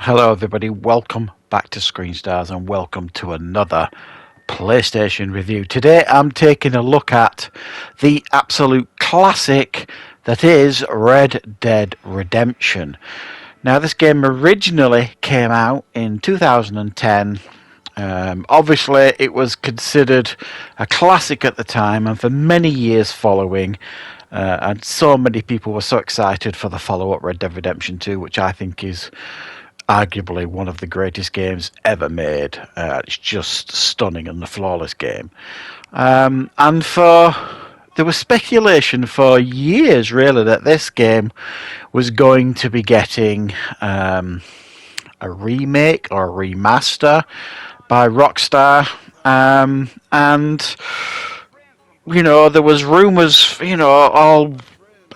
Hello everybody, welcome back to Screenstars and welcome to another PlayStation review. Today I'm taking a look at the absolute classic that is Red Dead Redemption. Now this game originally came out in 2010. Obviously it was considered a classic at the time and for many years following. And so many people were so excited for the follow-up Red Dead Redemption 2, which I think is arguably one of the greatest games ever made. It's just stunning and a flawless game. And there was speculation for years, really, that this game was going to be getting a remake or a remaster by Rockstar. And there was rumours, all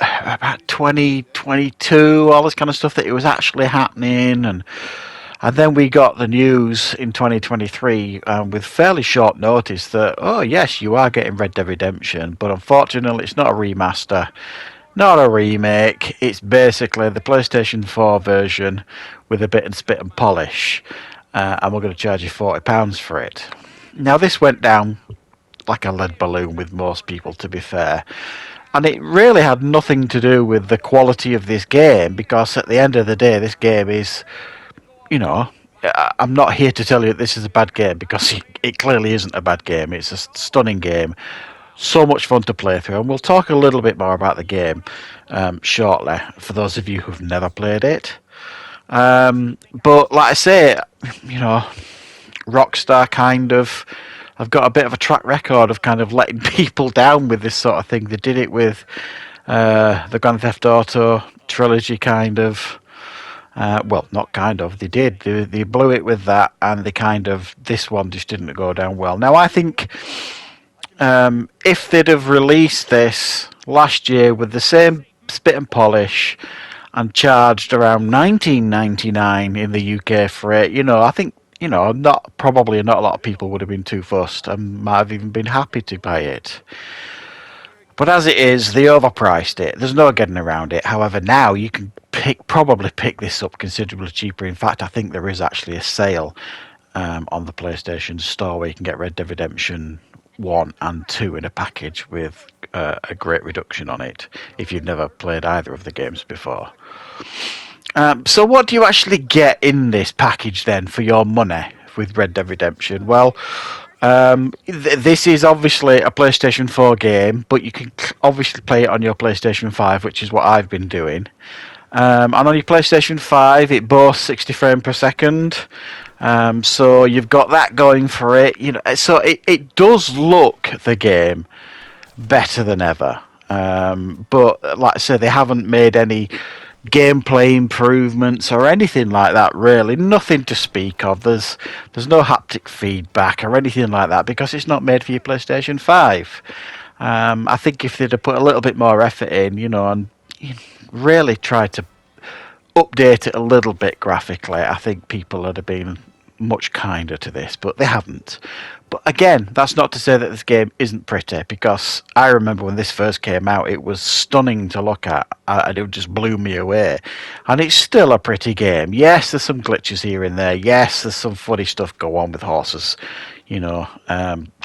about 2022, all this kind of stuff, that it was actually happening, and then we got the news in 2023 with fairly short notice that, oh yes, you are getting Red Dead Redemption, but unfortunately it's not a remaster, not a remake. It's basically the PlayStation 4 version with a bit and spit and polish, and we're going to charge you £40 for it. Now this went down like a lead balloon with most people, to be fair. And it really had nothing to do with the quality of this game, because at the end of the day, this game is, I'm not here to tell you that this is a bad game, because it clearly isn't a bad game. It's a stunning game, so much fun to play through, and we'll talk a little bit more about the game shortly, for those of you who've never played it. But like I say, Rockstar kind of... I've got a bit of a track record of kind of letting people down with this sort of thing. They did it with the Grand Theft Auto trilogy, kind of. Well, not kind of. They did. They blew it with that, and this one just didn't go down well. Now, I think if they'd have released this last year with the same spit and polish and charged around $19.99 in the UK for it, I think, not a lot of people would have been too fussed and might have even been happy to buy it. But as it is, they overpriced it. There's no getting around it. However, now you can probably pick this up considerably cheaper. In fact, I think there is actually a sale on the PlayStation Store where you can get Red Dead Redemption 1 and 2 in a package with a great reduction on it if you've never played either of the games before. So what do you actually get in this package then for your money with Red Dead Redemption? Well, this is obviously a PlayStation 4 game, but you can obviously play it on your PlayStation 5, which is what I've been doing. And on your PlayStation 5, it boasts 60 frames per second. So you've got that going for it. So it does look, the game, better than ever. But like I said, they haven't made any gameplay improvements or anything like that, really. Nothing to speak of. There's no haptic feedback or anything like that, because it's not made for your PlayStation 5. I think if they'd have put a little bit more effort in, and really tried to update it a little bit graphically, I think people would have been much kinder to this, but they haven't. But again, that's not to say that this game isn't pretty, because I remember when this first came out, it was stunning to look at, and it just blew me away. And it's still a pretty game. Yes, there's some glitches here and there. Yes, there's some funny stuff go on with horses,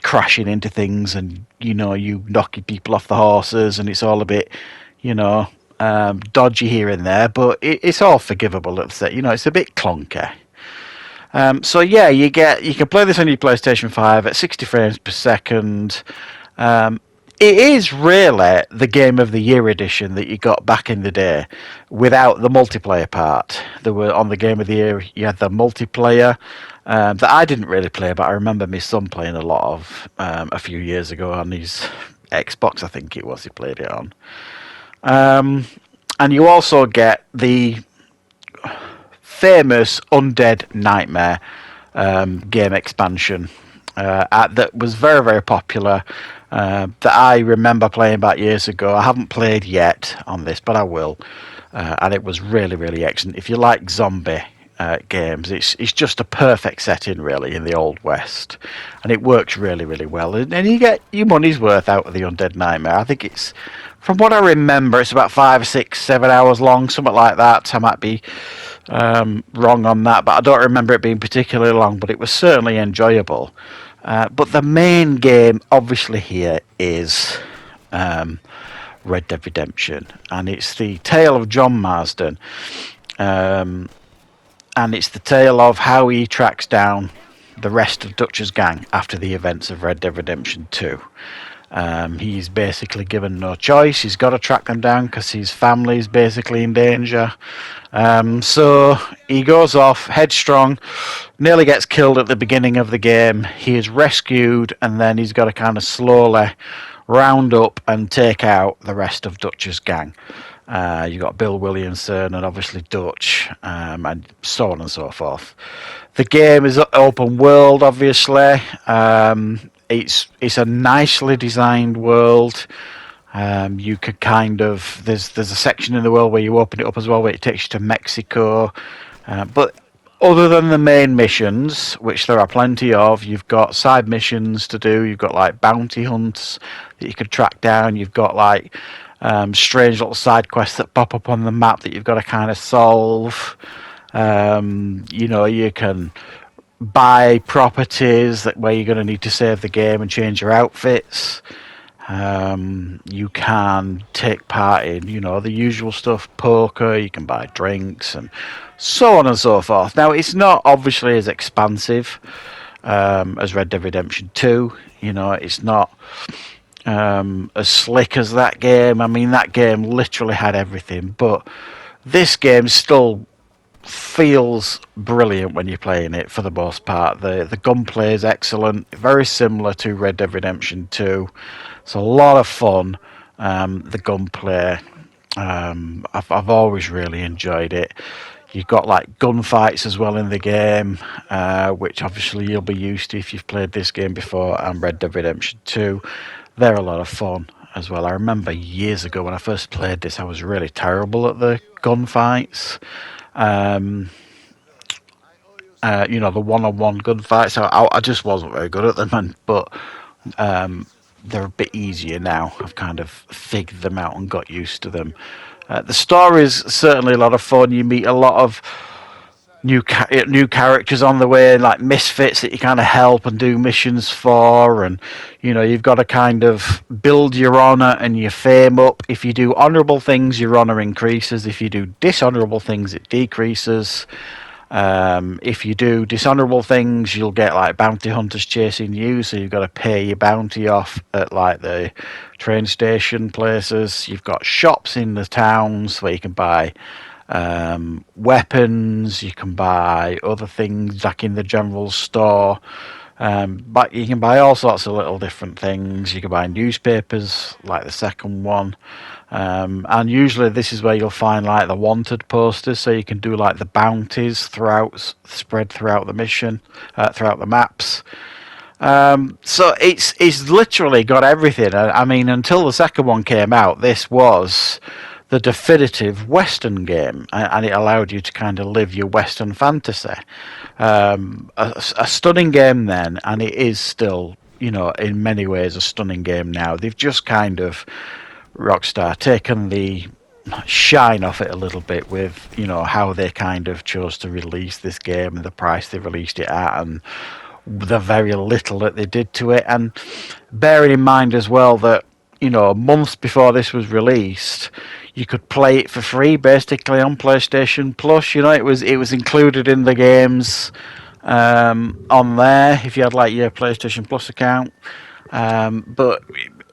crashing into things, and, you knocking people off the horses, and it's all a bit, dodgy here and there, but it's all forgivable. It's a bit clunky. So yeah, you can play this on your PlayStation 5 at 60 frames per second. It is really the Game of the Year edition that you got back in the day, without the multiplayer part. There were, on the Game of the Year, you had the multiplayer that I didn't really play, but I remember my son playing a lot of a few years ago on his Xbox, I think it was, he played it on. And you also get the famous Undead Nightmare game expansion that was very, very popular, that I remember playing back years ago. I haven't played yet on this, but I will. And it was really, really excellent. If you like zombie games, it's just a perfect setting, really, in the Old West. And it works really, really well. And you get your money's worth out of the Undead Nightmare. I think it's, from what I remember, it's about 5, 6, 7 hours long, something like that. I might be wrong on that, but I don't remember it being particularly long, but it was certainly enjoyable. But the main game, obviously, here is Red Dead Redemption, and it's the tale of John Marsden, and it's the tale of how he tracks down the rest of Dutch's gang after the events of Red Dead Redemption 2. He's basically given no choice. He's got to track them down because his family is basically in danger. So he goes off headstrong, nearly gets killed at the beginning of the game. He is rescued, and then he's got to kind of slowly round up and take out the rest of Dutch's gang. You've got Bill Williamson and obviously Dutch, and so on and so forth. The game is open world, obviously. It's a nicely designed world. You could kind of there's a section in the world where you open it up as well, where it takes you to Mexico. But other than the main missions, which there are plenty of, you've got side missions to do. You've got like bounty hunts that you could track down. You've got like strange little side quests that pop up on the map that you've got to kind of solve. You can buy properties where you're going to need to save the game and change your outfits. You can take part in, the usual stuff, poker, you can buy drinks and so on and so forth. Now, it's not obviously as expansive as Red Dead Redemption 2. It's not as slick as that game. I mean, that game literally had everything, but this game still feels brilliant when you're playing it for the most part. The gunplay is excellent, very similar to Red Dead Redemption 2. It's a lot of fun. The gunplay, I've always really enjoyed it. You've got like gunfights as well in the game, which obviously you'll be used to if you've played this game before, and Red Dead Redemption 2. They're a lot of fun as well. I remember years ago when I first played this, I was really terrible at the gunfights. The one-on-one gunfights. I just wasn't very good at them, but they're a bit easier now. I've kind of figured them out and got used to them. The story is certainly a lot of fun. You meet a lot of new characters on the way, like misfits that you kind of help and do missions for, and you've got to kind of build your honor and your fame up. If you do honorable things, your honor increases. If you do dishonorable things, it decreases. If you do dishonorable things, you'll get like bounty hunters chasing you, so you've got to pay your bounty off at like the train station places. You've got shops in the towns where you can buy weapons, you can buy other things like in the general store, but you can buy all sorts of little different things. You can buy newspapers like the second one, and usually this is where you'll find like the wanted posters, so you can do like the bounties spread throughout the mission, throughout the maps. So it's literally got everything. I mean, until the second one came out, this was the definitive Western game, and it allowed you to kind of live your Western fantasy. A stunning game then, and it is still, in many ways a stunning game now. They've just kind of, Rockstar, taken the shine off it a little bit with, how they kind of chose to release this game and the price they released it at, and the very little that they did to it. And bearing in mind as well that, months before this was released, you could play it for free basically on PlayStation Plus. It was included in the games on there if you had like your PlayStation Plus account. But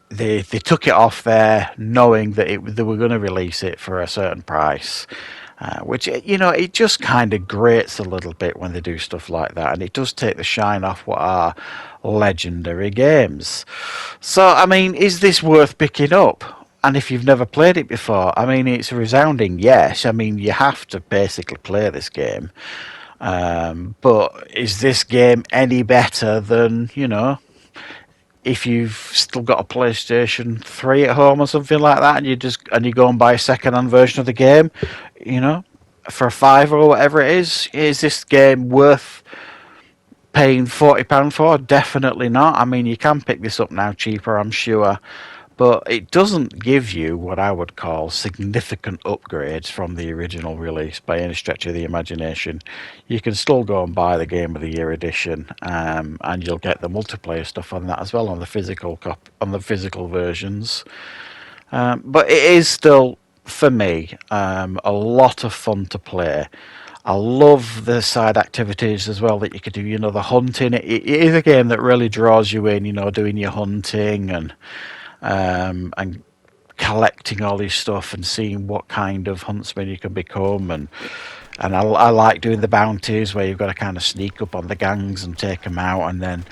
they took it off there knowing that they were going to release it for a certain price. Which, it just kind of grates a little bit when they do stuff like that, and it does take the shine off what are legendary games. So, I mean, is this worth picking up? And if you've never played it before, I mean, it's a resounding yes. I mean, you have to basically play this game. But is this game any better than, if you've still got a PlayStation 3 at home or something like that, and you go and buy a second-hand version of the game, for £5 or whatever it is this game worth paying £40 for? Definitely not. I mean, you can pick this up now cheaper, I'm sure, but it doesn't give you what I would call significant upgrades from the original release by any stretch of the imagination. You can still go and buy the Game of the Year edition, and you'll get the multiplayer stuff on that as well on the physical versions. But it is still, for me, a lot of fun to play. I love the side activities as well that you could do. You know, the hunting. It is a game that really draws you in. You know, doing your hunting and collecting all this stuff and seeing what kind of huntsman you can become. And I like doing the bounties where you've got to kind of sneak up on the gangs and take them out, and then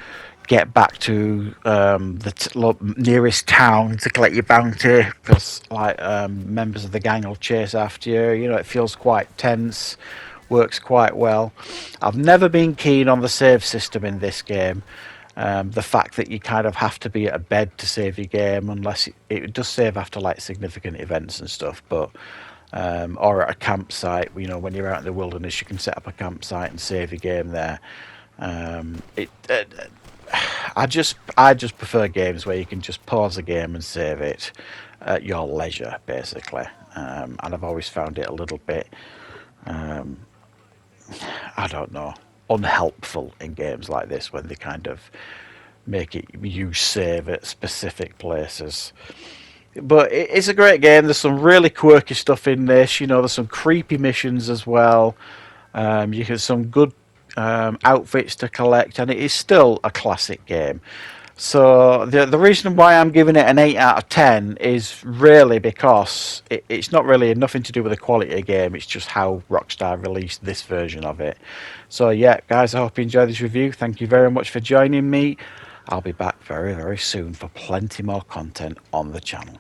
get back to the nearest town to collect your bounty, because like members of the gang will chase after you. You know, it feels quite tense, works quite well. I've never been keen on the save system in this game. The fact that you kind of have to be at a bed to save your game, unless it does save after like significant events and stuff, but or at a campsite. You know, when you're out in the wilderness, you can set up a campsite and save your game there. It I just prefer games where you can just pause the game and save it at your leisure, basically. And I've always found it a little bit, I don't know, unhelpful in games like this when they kind of make it you save at specific places. But it's a great game. There's some really quirky stuff in this. You know, there's some creepy missions as well. You get some good outfits to collect, and it is still a classic game. So the reason why I'm giving it an 8 out of 10 is really because it's not really nothing to do with the quality of the game. It's just how Rockstar released this version of it. So yeah, guys, I hope you enjoyed this review. Thank you very much for joining me. I'll be back very, very soon for plenty more content on the channel.